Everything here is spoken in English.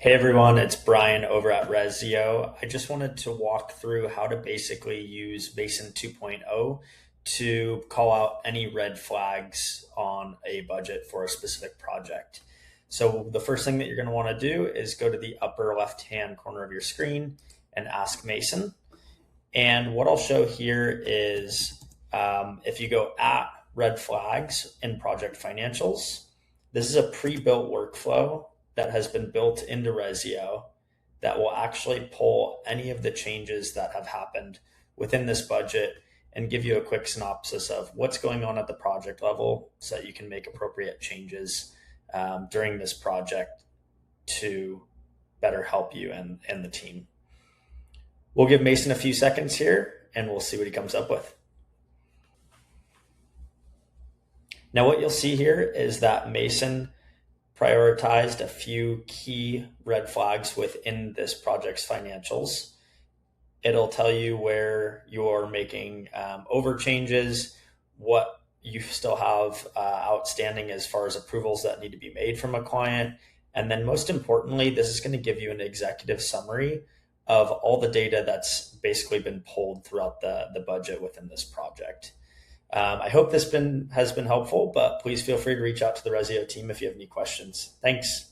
Hey everyone, it's Brian over at Ressio. I just wanted to walk through how to basically use Mason 2.0 to call out any red flags on a budget for a specific project. So the first thing that you're going to want to do is go to the upper left-hand corner of your screen and ask Mason. And what I'll show here is if you go at red flags in project financials, this is a pre-built workflow that has been built into Ressio that will actually pull any of the changes that have happened within this budget and give you a quick synopsis of what's going on at the project level so that you can make appropriate changes during this project to better help you and the team. We'll give Mason a few seconds here and we'll see what he comes up with. Now, what you'll see here is that Mason prioritized a few key red flags within this project's financials. It'll tell you where you're making over changes, what you still have outstanding as far as approvals that need to be made from a client. And then most importantly, this is going to give you an executive summary of all the data that's basically been pulled throughout the budget within this project. I hope this has been helpful, but please feel free to reach out to the Ressio team if you have any questions. Thanks.